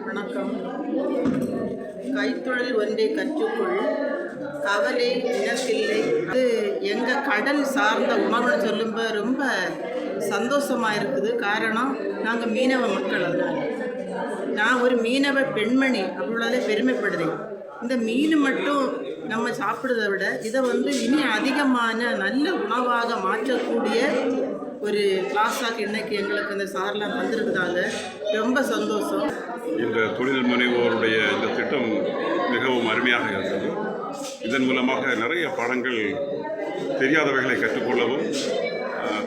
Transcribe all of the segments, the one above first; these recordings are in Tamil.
வணக்கம். கைத்தொழில் ஒன்றை கற்றுக்கொள், கவலை இனத்தில்லை. அது எங்கள் கடல் சார்ந்த உணவுன்னு சொல்லும்போது ரொம்ப சந்தோஷமாக இருக்குது. காரணம், நாங்கள் மீனவ மக்கள். அதனால் நான் ஒரு மீனவ பெண்மணி அப்படின்றதே பெருமைப்படுறேன். இந்த மீன் மட்டும் நம்ம சாப்பிட்றத விட இதை இனி அதிகமான நல்ல உணவாக மாற்றக்கூடிய ஒரு கிளாஸாக இன்னைக்கு எங்களுக்கு இந்த சார்லாம் வந்திருக்கிறாங்க. ரொம்ப சந்தோஷம். இந்த தொழில் முனைவோருடைய இந்த திட்டம் மிகவும் அருமையாக இருந்தது. இதன் மூலமாக நிறைய பாடங்கள் தெரியாதவைகளை கற்றுக்கொள்ளவும்,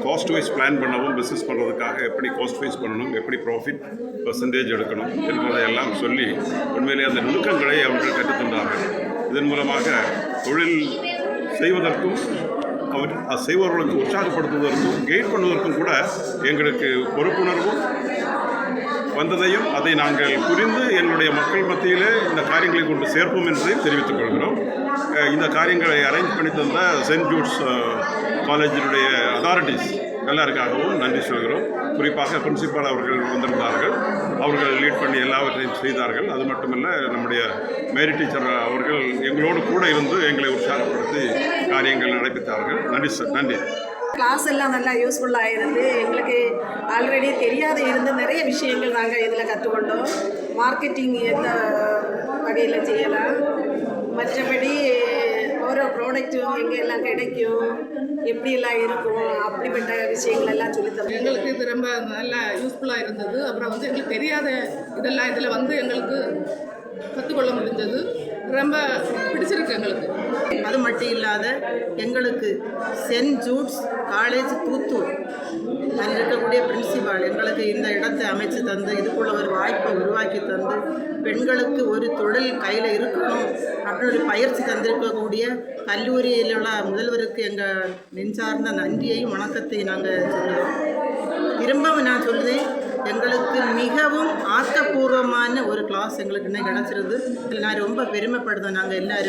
காஸ்ட் வைஸ் பிளான் பண்ணவும், பிஸ்னஸ் பண்ணுறதுக்காக எப்படி காஸ்ட் வைஸ் பண்ணணும், எப்படி ப்ராஃபிட் பர்சன்டேஜ் எடுக்கணும் என்பதையெல்லாம் சொல்லி உண்மையிலே அந்த நுணுக்கங்களை அவர்கள் கற்றுத்தந்தார்கள். இதன் மூலமாக தொழில் செய்வதற்கும் அவர் செய்பவர்களுக்கு உற்சாகப்படுத்துவதற்கும் கைட் பண்ணுவதற்கும் கூட எங்களுக்கு பொறுப்புணர்வும் வந்ததையும் அதை நாங்கள் புரிந்து எங்களுடைய மக்கள் மத்தியிலே இந்த காரியங்களை கொண்டு சேர்ப்போம் என்பதையும் தெரிவித்துக் கொள்கிறோம். இந்த காரியங்களை அரேஞ்ச் பண்ணி தந்த செயின்ட் ஜூட்ஸ் காலேஜினுடைய அதாரிட்டிஸ் எல்லாருக்காகவும் நன்றி சொல்கிறோம். குறிப்பாக பிரின்சிபால் அவர்கள் வந்திருந்தார்கள். அவர்கள் லீட் பண்ணி எல்லாவற்றையும் செய்தார்கள். அது மட்டுமல்ல, நம்முடைய மேரி டீச்சர் அவர்கள் எங்களோடு கூட இருந்து எங்களை உற்சாகப்படுத்தி காரியங்கள் நடப்பித்தார்கள். நன்றி சார். நன்றி. கிளாஸ் எல்லாம் நல்லா யூஸ்ஃபுல்லாக இருந்து எங்களுக்கு ஆல்ரெடி தெரியாத இருந்த நிறைய விஷயங்கள் நாங்கள் இதில் கற்றுக்கொண்டோம். மார்க்கெட்டிங் எந்த வகையில் செய்யலாம், மற்றபடி ஓரோ ப்ராடக்ட்டும் எங்கெல்லாம் கிடைக்கும், எப்படியெல்லாம் இருக்கும், அப்படிப்பட்ட விஷயங்கள் எல்லாம் சொல்லித்தரோம். எங்களுக்கு இது ரொம்ப நல்லா யூஸ்ஃபுல்லாக இருந்தது. அப்புறம் எங்களுக்கு தெரியாத இதெல்லாம் இதில் எங்களுக்கு கற்றுக்கொள்ள முடிஞ்சது. ரொம்ப பிடிச்சிருக்கு எங்களுக்கு. அது மட்டும் இல்லாத எங்களுக்கு செயின்ட் ஜூட்ஸ் காலேஜ் தூத்தூர் அதில் இருக்கக்கூடிய பிரின்சிபால் எங்களுக்கு இந்த இடத்தை அமைச்சு தந்து இதுக்குள்ள ஒரு வாய்ப்பை உருவாக்கி தந்து பெண்களுக்கு ஒரு தொழில் கையில் இருக்கணும் அப்படின்னு ஒரு பயிற்சி தந்திருக்கக்கூடிய கல்லூரியில் உள்ள முதல்வருக்கு எங்கள் நெஞ்சார்ந்த நன்றியையும் வணக்கத்தையும் நாங்கள் சொல்லுவோம். திரும்பவும் நான் சொல்லுவேன், எங்களுக்கு மிகவும் ஆக்கப்பூர்வமான ஒரு கிளாஸ் எங்களுக்கு இன்னும் கிடச்சிருது. இதில் நான் ரொம்ப பெருமைப்படுதேன். நாங்கள் எல்லாரும்